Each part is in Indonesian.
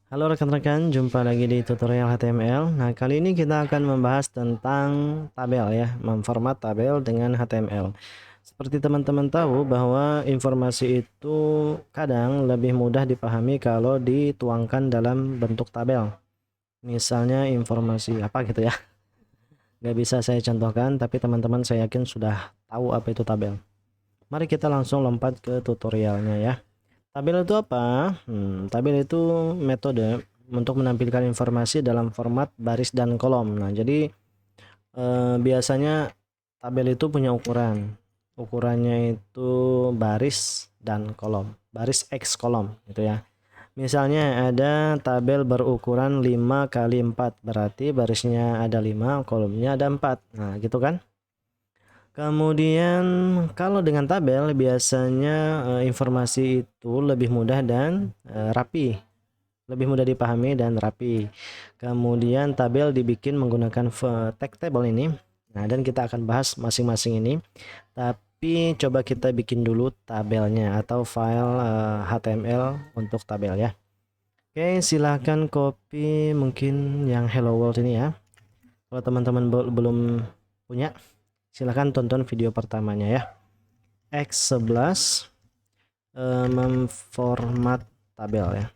Halo rekan-rekan, jumpa lagi di tutorial HTML. Nah, kali ini kita akan membahas tentang tabel ya, memformat tabel dengan HTML. Seperti teman-teman tahu bahwa informasi itu kadang lebih mudah dipahami kalau dituangkan dalam bentuk tabel. Misalnya informasi apa gitu ya. Nggak bisa saya contohkan, tapi teman-teman saya yakin sudah tahu apa itu tabel. Mari kita langsung lompat ke tutorialnya ya. Tabel itu apa? Tabel itu metode untuk menampilkan informasi dalam format baris dan kolom. Nah, jadi biasanya tabel itu punya ukuran. Ukurannya itu baris dan kolom. Baris X kolom gitu ya. Misalnya ada tabel berukuran 5 kali 4, berarti barisnya ada 5, kolomnya ada 4. Nah, gitu kan? Kemudian kalau dengan tabel biasanya informasi itu lebih mudah dan rapi, lebih mudah dipahami dan rapi. Kemudian tabel dibikin menggunakan text table ini. Nah, dan kita akan bahas masing-masing ini. Tapi coba kita bikin dulu tabelnya atau file HTML untuk tabel ya. Oke, silahkan copy mungkin yang Hello World ini ya. Kalau teman-teman belum punya, silahkan tonton video pertamanya ya. X11 memformat tabel ya.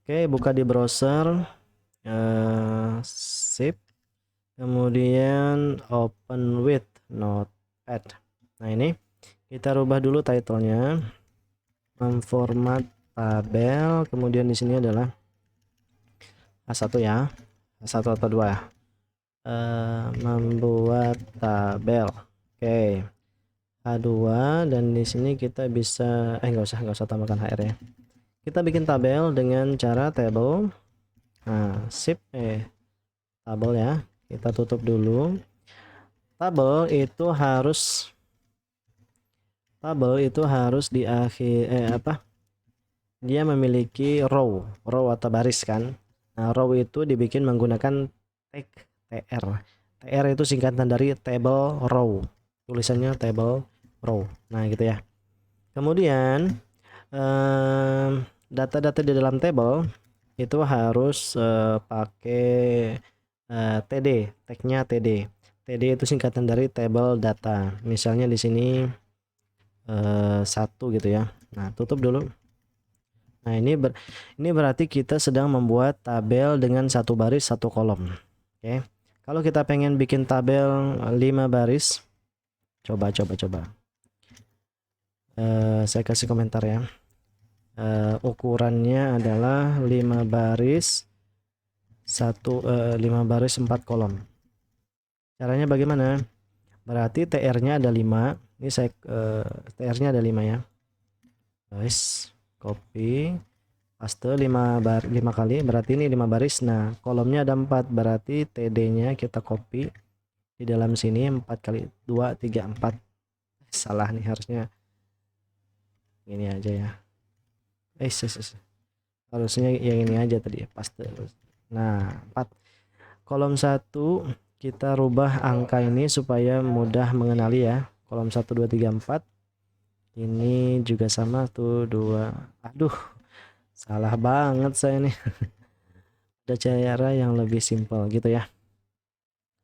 Oke, buka di browser, sip, kemudian open with notepad. Nah, ini kita rubah dulu titlenya, memformat tabel, kemudian di sini adalah A1 ya, A1 atau 2 ya. Membuat tabel. Oke, A2, dan di sini kita bisa nggak usah tambahkan HR ya. Kita bikin tabel dengan cara table. Nah, sip, tabel ya. Kita tutup dulu. Tabel itu harus di akhir dia memiliki row atau baris kan. Nah, row itu dibikin menggunakan tag tr. Tr itu singkatan dari table row. Tulisannya table row. Nah, gitu ya. Kemudian data-data di dalam table itu harus pakai TD, tagnya TD. TD itu singkatan dari table data. Misalnya di sini satu gitu ya. Nah, tutup dulu. Nah, ini berarti kita sedang membuat tabel dengan satu baris satu kolom. Oke. Kalau kita pengen bikin tabel 5 baris, coba. Saya kasih komentar ya. Ukurannya adalah 5 baris 5 baris 4 kolom. Caranya bagaimana? Berarti TR-nya ada 5. Ini saya TR-nya ada 5 ya. Guys, copy, paste 5 kali, berarti ini 5 baris. Nah, kolomnya ada 4, berarti TD-nya kita copy di dalam sini 4 kali 2 3 4. Salah nih, harusnya ini aja ya. Harusnya yang ini aja tadi, paste. Nah, 4. Kolom 1 kita rubah angka ini supaya mudah mengenali ya. Kolom 1 2 3 4. Ini juga sama tuh 2. Aduh, salah banget saya nih. Ada cara yang lebih simpel gitu ya.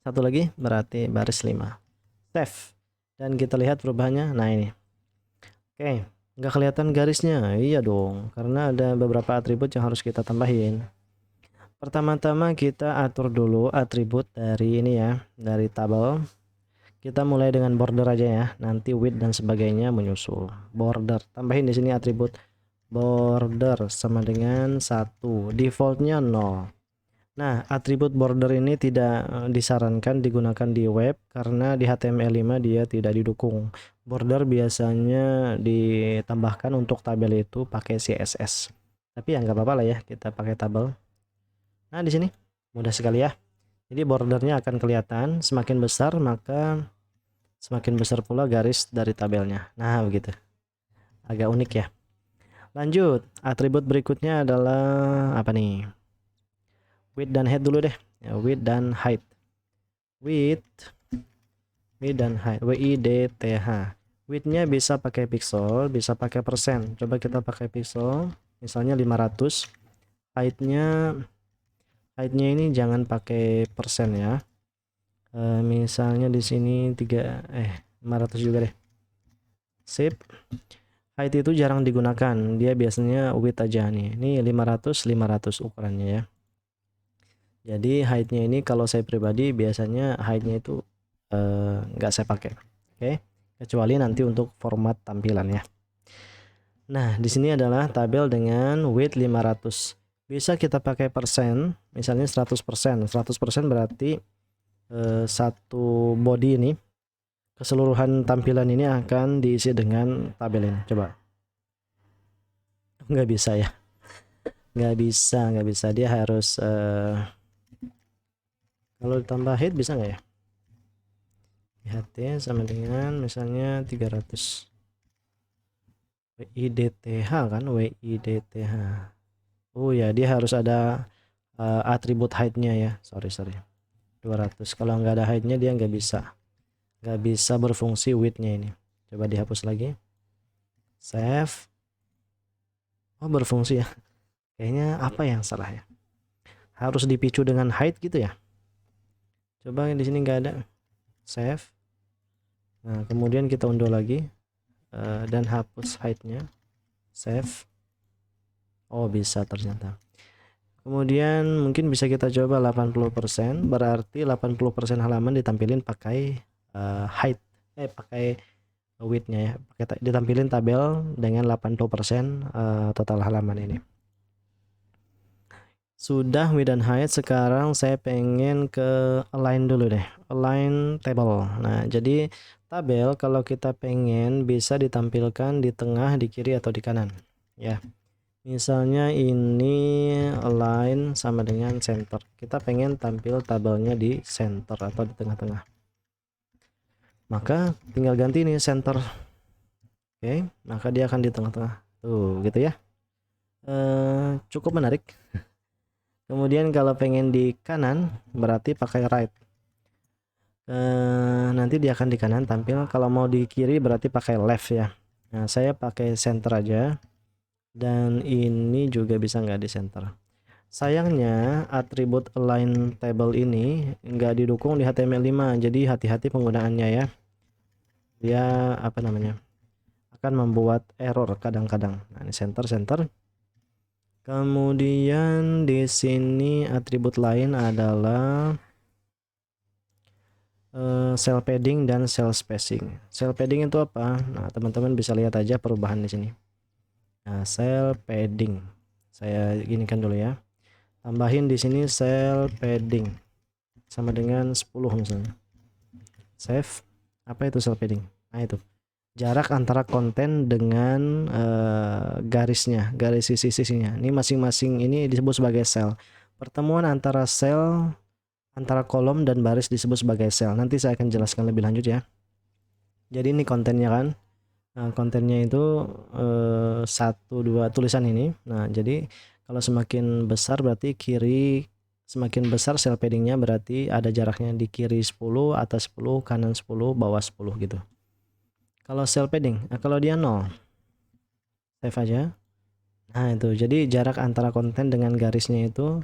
Satu lagi berarti baris 5. Save. Dan kita lihat perubahannya. Nah, ini. Oke, nggak kelihatan garisnya. Iya dong, karena ada beberapa atribut yang harus kita tambahin. Pertama-tama kita atur dulu atribut dari ini ya, dari tabel. Kita mulai dengan border aja ya, nanti width dan sebagainya menyusul. Border, tambahin di sini atribut border sama dengan 1, defaultnya 0. Nah, atribut border ini tidak disarankan digunakan di web karena di HTML5 dia tidak didukung. Border biasanya ditambahkan untuk tabel itu pakai CSS. Tapi ya nggak apa-apa lah ya, kita pakai tabel. Nah, di sini mudah sekali ya. Jadi bordernya akan kelihatan, semakin besar maka semakin besar pula garis dari tabelnya. Nah, begitu. Agak unik ya. Lanjut, atribut berikutnya adalah apa nih? Width dan height dulu deh. Ya, width dan height. Width dan height. WIDTH. Width-nya bisa pakai pixel, bisa pakai persen. Coba kita pakai pixel, misalnya 500. Height-nya ini jangan pakai persen ya. Misalnya di sini 500 juga deh. Sip. Height itu jarang digunakan, dia biasanya width aja nih. Ini 500 ukurannya ya. Jadi height-nya ini kalau saya pribadi biasanya height-nya itu nggak saya pakai. Oke, kecuali nanti untuk format tampilan ya. Nah, di sini adalah tabel dengan width 500. Bisa kita pakai persen, misalnya 100%. 100% berarti satu body ini, keseluruhan tampilan ini akan diisi dengan tabel ini. Coba. Nggak bisa ya. Nggak bisa. Dia harus kalau ditambah height bisa nggak ya? HT sama dengan misalnya 300 WIDTH kan, WIDTH. Oh ya, dia harus ada atribut height-nya ya. Sorry 200. Kalau nggak ada height-nya dia nggak bisa berfungsi width-nya ini. Coba dihapus lagi, save. Oh, berfungsi ya. Kayaknya apa yang salah ya, harus dipicu dengan height gitu ya. Coba di sini nggak ada, save. Nah, kemudian kita unduh lagi dan hapus height-nya, save. Oh, bisa ternyata. Kemudian mungkin bisa kita coba 80%, berarti 80% halaman ditampilin pakai height, pakai width-nya ya, ditampilin tabel dengan 80% total halaman ini. Sudah width dan height, sekarang saya pengen ke align dulu deh, align table. Nah, jadi tabel kalau kita pengen bisa ditampilkan di tengah, di kiri atau di kanan ya. Misalnya ini align sama dengan center, kita pengen tampil tabelnya di center atau di tengah-tengah, maka tinggal ganti ini center. Oke, maka dia akan di tengah-tengah tuh gitu ya. Cukup menarik. Kemudian kalau pengen di kanan berarti pakai right. Nanti dia akan di kanan tampil. Kalau mau di kiri berarti pakai left ya. Nah, saya pakai center aja. Dan ini juga bisa nggak di center. Sayangnya atribut align table ini nggak didukung di HTML5. Jadi hati-hati penggunaannya ya. Dia akan membuat error kadang-kadang. Nah, ini center. Kemudian di sini atribut lain adalah cell padding dan cell spacing. Cell padding itu apa? Nah, teman-teman bisa lihat aja perubahan di sini. Nah, cell padding. Saya ginikan dulu ya. Tambahin di sini cell padding sama dengan 10 misalnya. Save. Apa itu cell padding? Nah, itu jarak antara konten dengan garisnya, garis sisi-sisinya. Ini masing-masing ini disebut sebagai sel. Pertemuan antara sel, antara kolom dan baris disebut sebagai sel. Nanti saya akan jelaskan lebih lanjut ya. Jadi ini kontennya kan. Nah, kontennya itu 1, 2 tulisan ini. Nah, jadi kalau semakin besar berarti semakin besar sel paddingnya, berarti ada jaraknya di kiri 10, atas 10, kanan 10, bawah 10 gitu. Kalau cell padding, nah kalau dia 0, save aja. Nah, itu jadi jarak antara konten dengan garisnya itu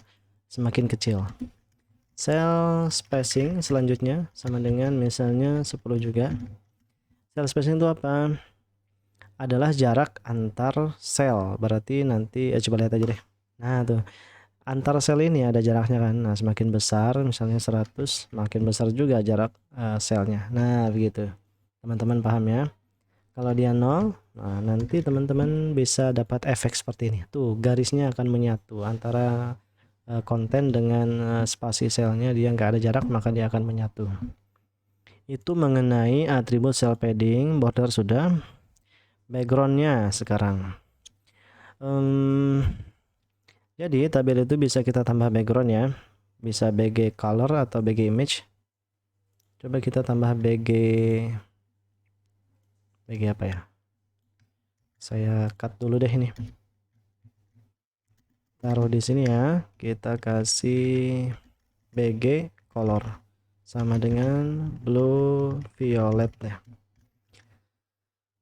semakin kecil. Cell spacing selanjutnya sama dengan misalnya 10 juga. Cell spacing itu apa? Adalah jarak antar sel. Berarti nanti coba lihat aja deh. Nah, tuh antar sel ini ada jaraknya kan. Nah, semakin besar misalnya 100, makin besar juga jarak selnya. Nah, begitu. Teman-teman paham ya? Kalau dia 0, nah nanti teman-teman bisa dapat efek seperti ini. Tuh, garisnya akan menyatu antara konten dengan spasi selnya, dia nggak ada jarak maka dia akan menyatu. Itu mengenai atribut cell padding. Border sudah. Backgroundnya sekarang. Jadi tabel itu bisa kita tambah background ya. Bisa BG color atau BG image. Coba kita tambah BG apa ya? Saya cut dulu deh ini. Taruh di sini ya. Kita kasih BG color sama dengan blue violet ya.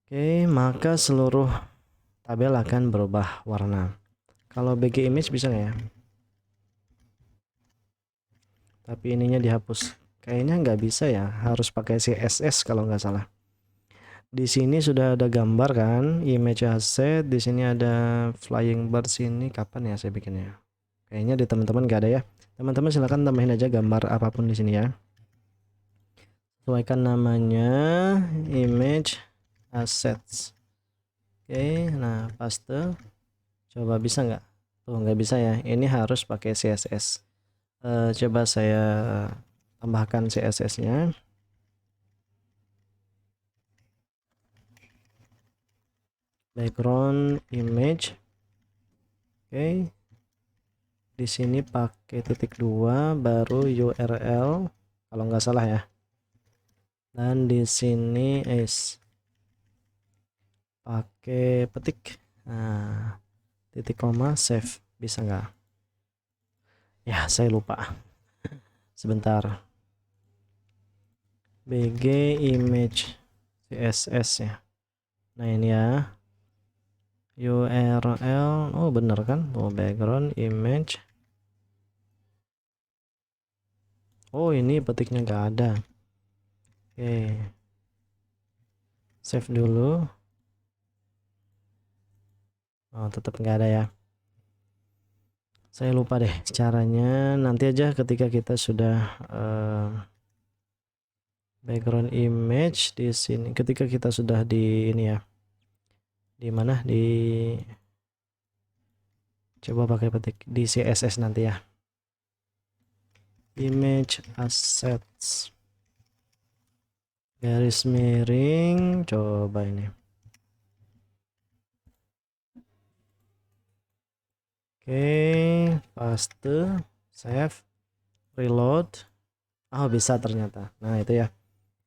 Oke, maka seluruh tabel akan berubah warna. Kalau BG image bisa nggak ya? Tapi ininya dihapus. Kayaknya nggak bisa ya, harus pakai CSS kalau nggak salah. Di sini sudah ada gambar kan, image asset. Di sini ada flying bird. Sini kapan ya saya bikinnya? Kayaknya di teman-teman nggak ada ya. Teman-teman silahkan tambahin aja gambar apapun di sini ya. Sesuaikan namanya image assets. Oke, nah paste. Coba bisa nggak? Tuh nggak bisa ya. Ini harus pakai CSS. Coba saya tambahkan CSS-nya. Background image. Oke. Di sini pakai titik 2 baru URL kalau nggak salah ya. Dan di sini pakai petik. Nah, titik koma save bisa nggak? Ya, saya lupa. Sebentar. BG image CSS ya. Nah, ini ya. URL. Oh, bener kan? Oh, background image. Oh, ini petiknya nggak ada. Oke. Save dulu. Oh, tetap nggak ada ya. Saya lupa deh caranya. Nanti aja ketika kita sudah background image di sini. Ketika kita sudah di ini ya. Di mana? Di coba pakai petik di CSS nanti ya. Image assets. Garis miring. Coba ini. Oke, paste, save, reload. Oh, bisa ternyata. Nah, itu ya.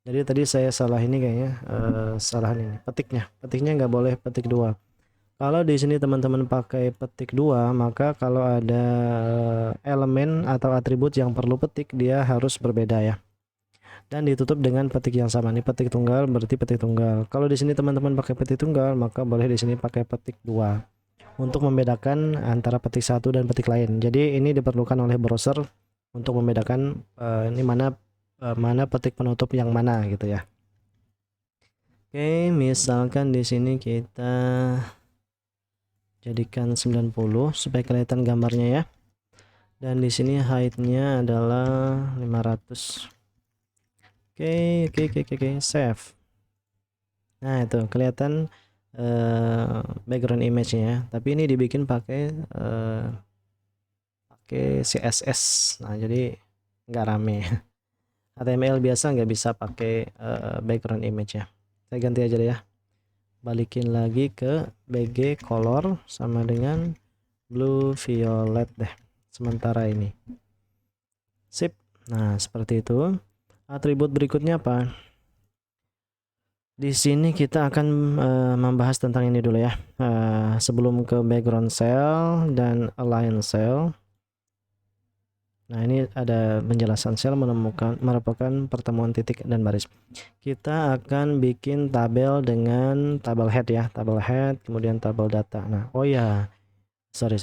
Jadi tadi saya salah ini kayaknya, salah ini petiknya nggak boleh petik 2. Kalau di sini teman-teman pakai petik 2, maka kalau ada elemen atau atribut yang perlu petik, dia harus berbeda ya. Dan ditutup dengan petik yang sama. Ini petik tunggal berarti petik tunggal. Kalau di sini teman-teman pakai petik tunggal, maka boleh di sini pakai petik 2 untuk membedakan antara petik satu dan petik lain. Jadi ini diperlukan oleh browser untuk membedakan ini mana petik penutup yang mana gitu ya. Oke, misalkan di sini kita jadikan 90 supaya kelihatan gambarnya ya. Dan di sini height-nya adalah 500. Oke, save. Nah, itu kelihatan background image-nya ya. Tapi ini dibikin pakai CSS. Nah, jadi nggak rame. HTML biasa nggak bisa pakai background image ya. Saya ganti aja deh ya. Balikin lagi ke BG color sama dengan blue violet deh. Sementara ini. Sip. Nah, seperti itu. Atribut berikutnya apa? Di sini kita akan membahas tentang ini dulu ya. Sebelum ke background cell dan align cell. Nah, ini ada penjelasan sel merupakan pertemuan titik dan baris. Kita akan bikin tabel dengan tabel head ya, tabel head, kemudian tabel data. Nah, oh ya, sorry.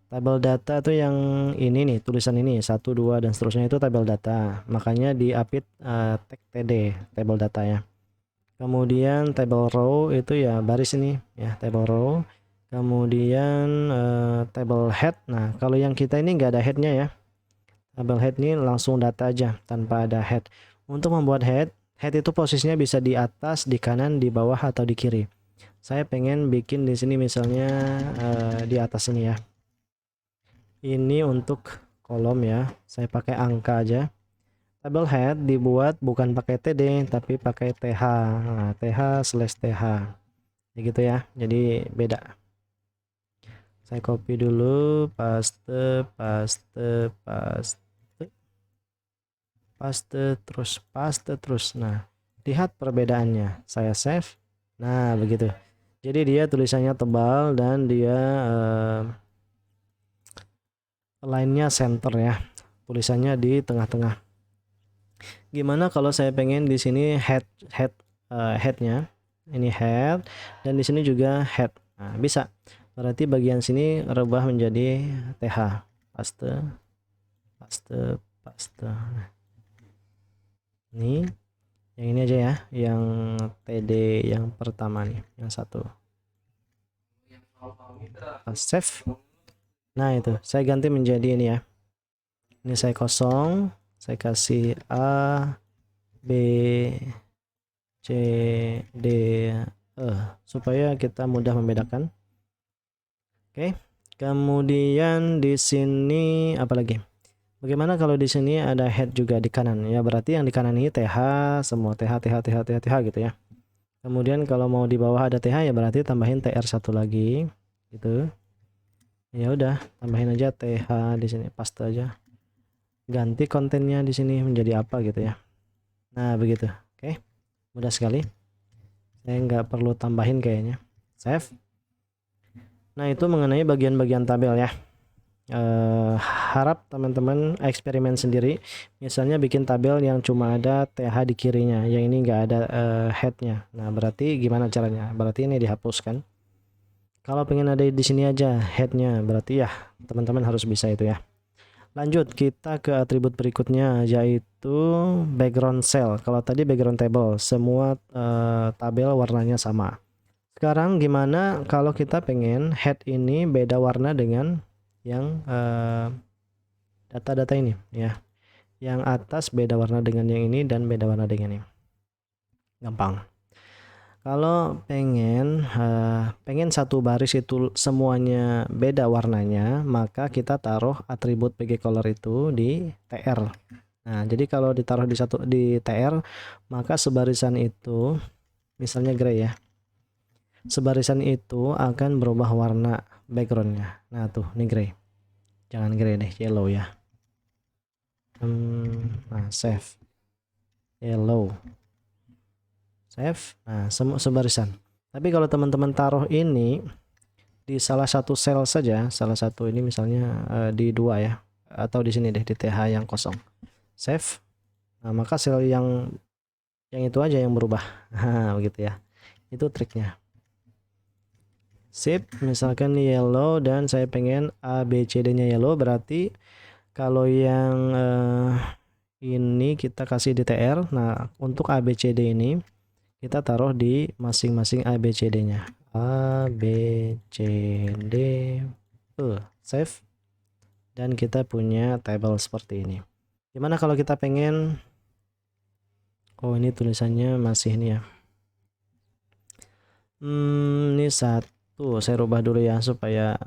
Tabel data tuh yang ini nih, tulisan ini 1, 2 dan seterusnya itu tabel data. Makanya diapit tag TD, tabel data ya. Kemudian table row itu ya baris ini ya, table row. Kemudian table head. Nah, kalau yang kita ini nggak ada headnya ya. Table head ini langsung data aja tanpa ada head. Untuk membuat head itu posisinya bisa di atas, di kanan, di bawah atau di kiri. Saya pengen bikin di sini misalnya di atas ini ya. Ini untuk kolom ya. Saya pakai angka aja. Table head dibuat bukan pakai TD tapi pakai TH. Nah, TH/TH. Ya gitu ya. Jadi beda. Saya copy dulu, paste, terus. Nah, lihat perbedaannya. Saya save. Nah, begitu. Jadi dia tulisannya tebal dan dia line-nya center ya. Tulisannya di tengah-tengah. Gimana kalau saya pengen di sini headnya ini head dan di sini juga head. Nah, bisa. Berarti bagian sini rubah menjadi TH. Paste, paste, paste. Ini yang ini aja ya, yang TD yang pertama nih, yang satu. Save. Nah itu saya ganti menjadi ini ya. Ini saya kosong, saya kasih A, B, C, D, E supaya kita mudah membedakan. Oke. Kemudian di sini apa lagi? Bagaimana kalau di sini ada head juga di kanan? Ya berarti yang di kanan ini TH semua TH TH TH TH TH gitu ya. Kemudian kalau mau di bawah ada TH ya berarti tambahin TR satu lagi gitu. Ya udah, tambahin aja TH di sini, paste aja. Ganti kontennya di sini menjadi apa gitu ya. Nah, begitu. Oke. Mudah sekali. Saya nggak perlu tambahin kayaknya. Save. Nah, itu mengenai bagian-bagian tabel ya. Harap teman-teman eksperimen sendiri. Misalnya bikin tabel yang cuma ada TH di kirinya, yang ini nggak ada headnya. Nah, berarti gimana caranya? Berarti ini dihapuskan. Kalau pengen ada di sini aja headnya, berarti ya teman-teman harus bisa itu ya. Lanjut kita ke atribut berikutnya, yaitu background cell. Kalau tadi background table, semua tabel warnanya sama. Sekarang gimana kalau kita pengen head ini beda warna dengan yang data-data ini ya. Yang atas beda warna dengan yang ini dan beda warna dengan ini. Gampang. Kalau pengen satu baris itu semuanya beda warnanya, maka kita taruh atribut PG color itu di TR. Nah, jadi kalau ditaruh di TR, maka sebarisan itu misalnya gray ya. Sebarisan itu akan berubah warna backgroundnya. Nah, tuh ini gray. Jangan gray deh, yellow ya. Nah, save. Yellow. Save. Nah, semua sebarisan. Tapi kalau teman-teman taruh ini di salah satu sel saja, salah satu ini misalnya di 2 ya, atau di sini deh di TH yang kosong. Save. Nah, maka sel yang itu aja yang berubah. Nah, begitu ya. Itu triknya. Sip, misalkan yellow dan saya pengen A B C D-nya yellow, berarti kalau yang ini kita kasih di TR. Nah, untuk A B C D ini kita taruh di masing-masing A B C D-nya. A B C D save, dan kita punya table seperti ini. Gimana kalau kita pengen, oh ini tulisannya masih ini ya, ini satu saya rubah dulu ya supaya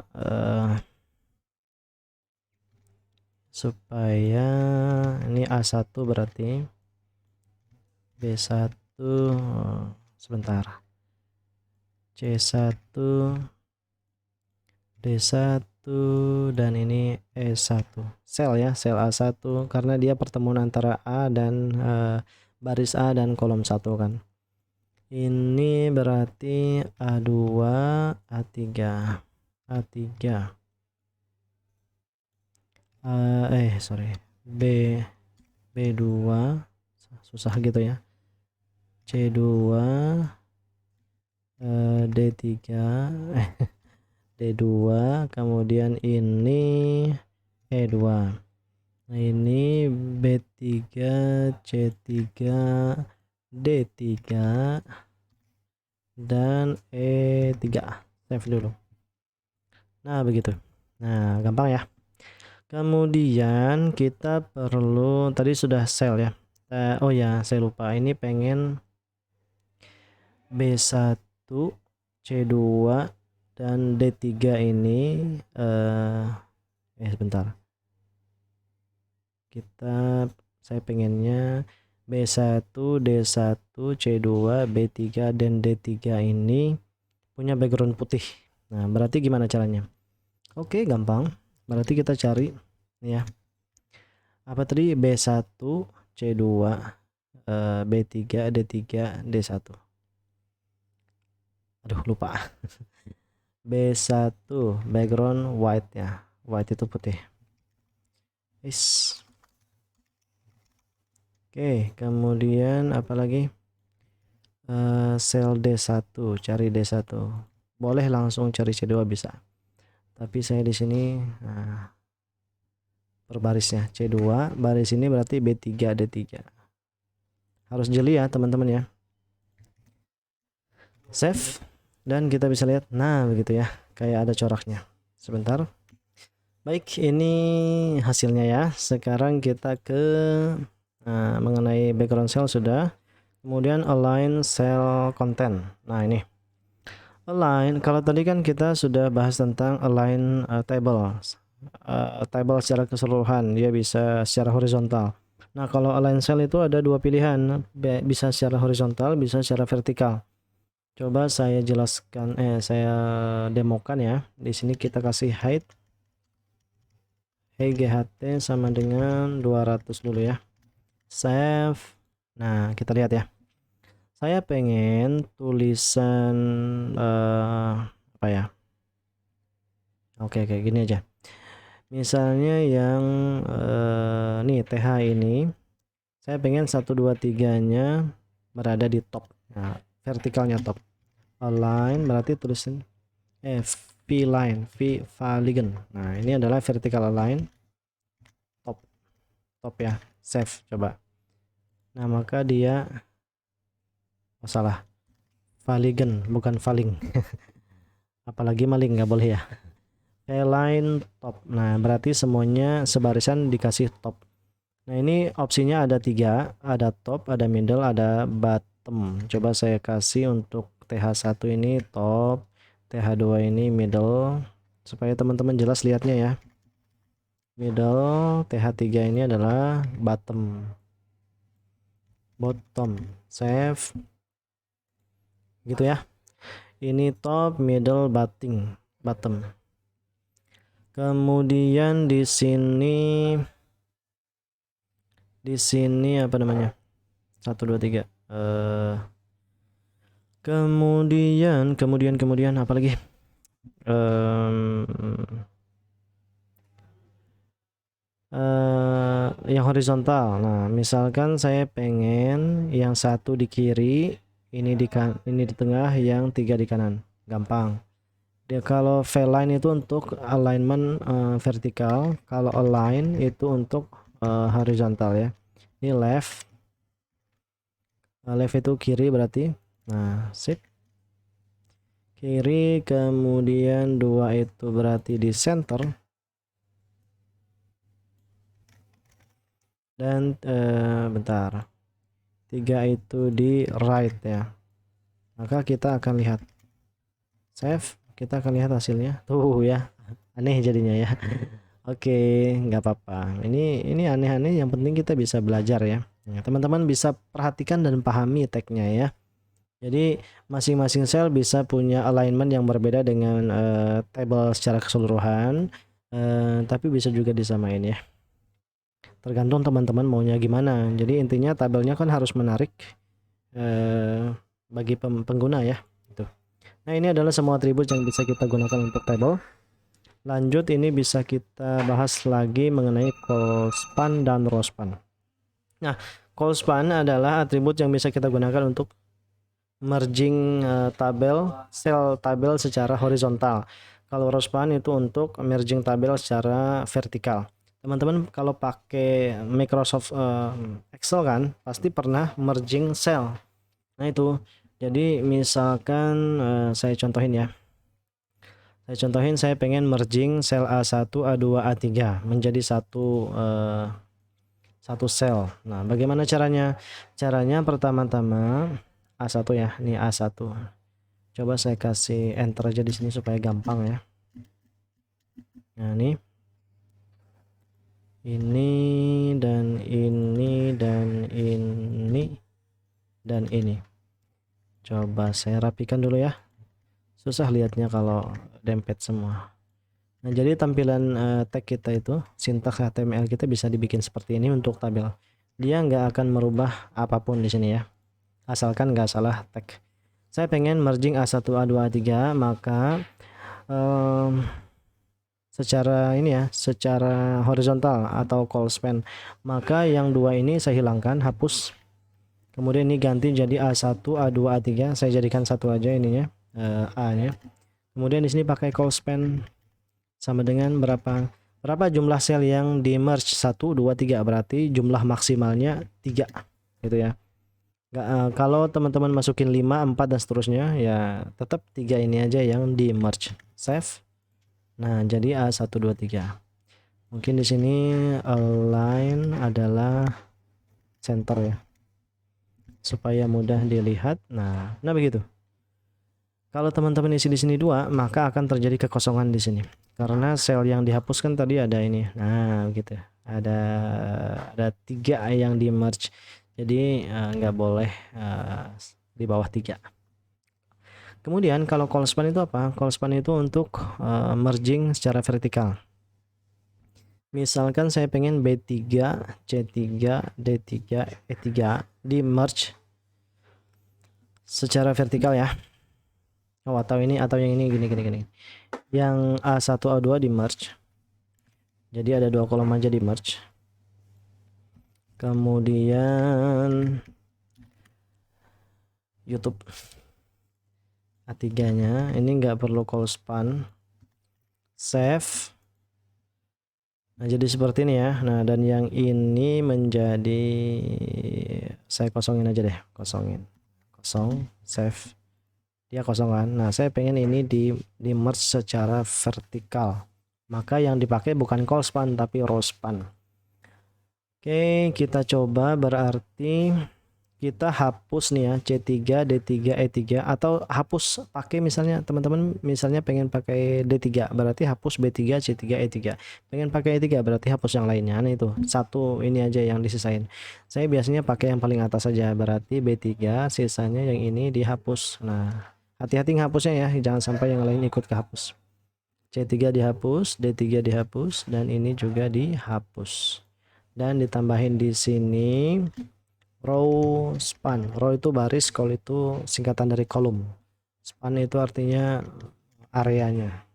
ini A1 berarti B1 sebentar, C1 D1 dan ini E1 sel ya, sel A1 karena dia pertemuan antara A dan baris A dan kolom 1 kan. Ini berarti A2 A3 A3 sorry B2 susah gitu ya, C2 D3 D2, kemudian ini E2. Nah, ini B3 C3 D3 dan E3. Save dulu. Nah, begitu. Nah, gampang ya. Kemudian kita perlu, tadi sudah sel ya. Oh ya, saya lupa. Ini pengen B1 C2 dan D3 ini sebentar. Saya pengennya B1 D1 C2 B3 dan D3 ini punya background putih. Nah, berarti gimana caranya? Oke, gampang. Berarti kita cari ya. Apa tadi? B1 C2 B3 D3 D1. Aduh, lupa. B1 background white ya. White itu putih. Oke, kemudian apa lagi? Sel D1, cari D1. boleh langsung cari C2 bisa. Tapi saya di sini per barisnya C2, baris ini berarti B3 D3. Harus jeli ya teman-teman ya. Save dan kita bisa lihat, nah begitu ya, kayak ada coraknya. Sebentar. Baik, ini hasilnya ya. Sekarang kita ke mengenai background cell sudah. Kemudian align cell content. Nah ini align, kalau tadi kan kita sudah bahas tentang align table. Table secara keseluruhan, dia bisa secara horizontal. Nah kalau align cell itu ada dua pilihan, bisa secara horizontal, bisa secara vertikal. Coba saya jelaskan, saya demokan ya. Di sini kita kasih height GHT sama dengan 200 dulu ya. Save. Nah kita lihat ya, saya pengen tulisan apa ya, oke kayak gini aja. Misalnya yang nih TH ini saya pengen 1 2 3 nya berada di top. Nah vertikalnya top. Align berarti tulisan V line, V polygon. Nah ini adalah vertical align top ya. Save coba. Nah maka dia salah, polygon bukan falling. Apalagi maling nggak boleh ya. Line top. Nah berarti semuanya sebarisan dikasih top. Nah ini opsinya ada 3, ada top, ada middle, ada bottom. Coba saya kasih untuk TH1 ini top, TH2 ini middle, supaya teman-teman jelas lihatnya ya. Middle, TH3 ini adalah bottom. Save gitu ya. Ini top, middle, bottom. Kemudian di sini apa namanya? 1 2 3. Kemudian apa lagi? Yang horizontal. Nah, misalkan saya pengen yang satu di kiri, ini di tengah, yang 3 di kanan. Gampang. Dia kalau V-line itu untuk alignment vertikal, kalau align itu untuk horizontal ya. Ini left itu kiri berarti. Nah, sip. Kiri, kemudian 2 itu berarti di center. Dan bentar, 3 itu di right ya. Maka kita akan lihat, save, kita akan lihat hasilnya tuh ya, aneh jadinya ya. Oke, nggak apa-apa, ini aneh-aneh, yang penting kita bisa belajar ya. Teman-teman bisa perhatikan dan pahami tagnya ya. Jadi masing-masing sel bisa punya alignment yang berbeda dengan table secara keseluruhan, tapi bisa juga disamain ya. Tergantung teman-teman maunya gimana. Jadi intinya tabelnya kan harus menarik bagi pengguna ya. Gitu. Nah ini adalah semua atribut yang bisa kita gunakan untuk tabel. Lanjut, ini bisa kita bahas lagi mengenai call span dan row span. Nah call span adalah atribut yang bisa kita gunakan untuk merging sel tabel secara horizontal. Kalau row span itu untuk merging tabel secara vertikal. Teman-teman kalau pakai Microsoft Excel kan pasti pernah merging cell. Nah itu, jadi misalkan saya contohin ya. Saya pengen merging sel A1, A2, A3 menjadi satu sel. Nah bagaimana caranya? Caranya pertama-tama A1 ya, ini A1. Coba saya kasih enter aja di sini supaya gampang ya. Nah ini dan ini dan ini dan ini. Coba saya rapikan dulu ya. Susah lihatnya kalau dempet semua. Nah, jadi tampilan tag kita itu, sintaks HTML kita bisa dibikin seperti ini untuk tabel. Dia nggak akan merubah apapun di sini ya. Asalkan nggak salah tag. Saya pengen merging A1, A2, A3, maka secara ini ya, secara horizontal atau call span, maka yang 2 ini saya hilangkan, hapus, kemudian ini ganti jadi A1, A2, A3. Saya jadikan satu aja ininya, A nya. Kemudian di sini pakai call span sama dengan berapa jumlah sel yang di merge 1 2 3, berarti jumlah maksimalnya 3 gitu ya. Kalau teman-teman masukin 5 4 dan seterusnya ya tetap 3 ini aja yang di merge. Save. Nah, jadi A1 2 3. Mungkin di sini align adalah center ya, supaya mudah dilihat. Nah begitu. Kalau teman-teman isi di sini 2, maka akan terjadi kekosongan di sini karena sel yang dihapuskan tadi ada ini. Nah gitu, ada 3 yang di merge, jadi nggak boleh di bawah 3. Kemudian kalau call span itu apa? Call span itu untuk merging secara vertikal. Misalkan saya pengen B3, C3, D3, E3 di merge secara vertikal ya. Oh, atau yang ini gini. Yang A1 A2 di merge. Jadi ada 2 kolom aja di merge. Kemudian YouTube A3-nya ini nggak perlu call span. Save. Nah, jadi seperti ini ya. Nah, dan yang ini menjadi, saya kosongin aja deh, kosong, save. Dia kosong kan. Nah, saya pengen ini di merge secara vertikal. Maka yang dipakai bukan call span tapi row span. Oke, kita coba, berarti kita hapus nih ya C3, D3, E3, atau hapus pakai misalnya teman-teman misalnya pengen pakai D3 berarti hapus B3, C3, E3. Pengen pakai E3 berarti hapus yang lainnya. Nah itu satu ini aja yang disisain. Saya biasanya pakai yang paling atas saja, berarti B3, sisanya yang ini dihapus. Nah, hati-hati ngehapusnya ya, jangan sampai yang lain ikut kehapus. C3 dihapus, D3 dihapus, dan ini juga dihapus. Dan ditambahin di sini row span. Row itu baris, call itu singkatan dari kolom. Span itu artinya areanya.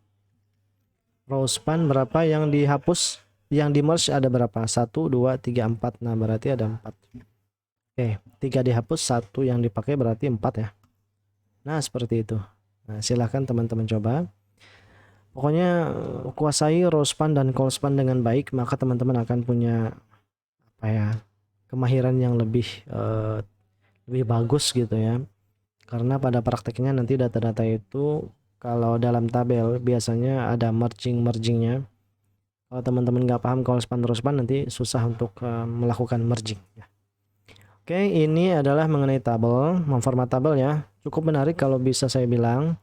Row span berapa yang dihapus? Yang di merge ada berapa? 1 2 3 4. Nah, berarti ada 4. Oke, 3 dihapus, 1 yang dipakai berarti 4 ya. Nah, seperti itu. Nah, silahkan teman-teman coba. Pokoknya kuasai row span dan call span dengan baik, maka teman-teman akan punya apa ya, kemahiran yang lebih bagus gitu ya. Karena pada prakteknya nanti data-data itu kalau dalam tabel biasanya ada mergingnya. Kalau teman-teman nggak paham call span row span, nanti susah untuk melakukan merging ya. Oke, ini adalah mengenai tabel, memformat tabel ya. Cukup menarik kalau bisa saya bilang.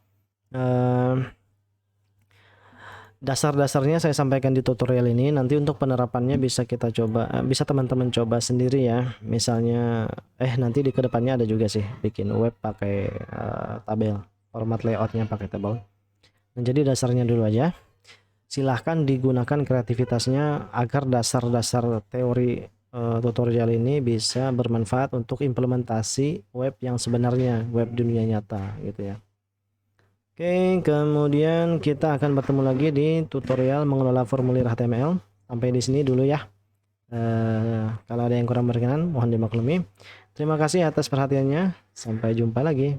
Dasar-dasarnya saya sampaikan di tutorial ini. Nanti untuk penerapannya bisa kita coba, bisa teman-teman coba sendiri ya. Misalnya nanti di kedepannya ada juga sih bikin web pakai tabel, format layoutnya pakai tabel. Nah, jadi dasarnya dulu aja. Silahkan digunakan kreativitasnya agar dasar-dasar teori tutorial ini bisa bermanfaat untuk implementasi web yang sebenarnya, web dunia nyata gitu ya. Oke, kemudian kita akan bertemu lagi di tutorial mengelola formulir HTML. Sampai di sini dulu ya. Kalau ada yang kurang berkenan, mohon dimaklumi. Terima kasih atas perhatiannya. Sampai jumpa lagi.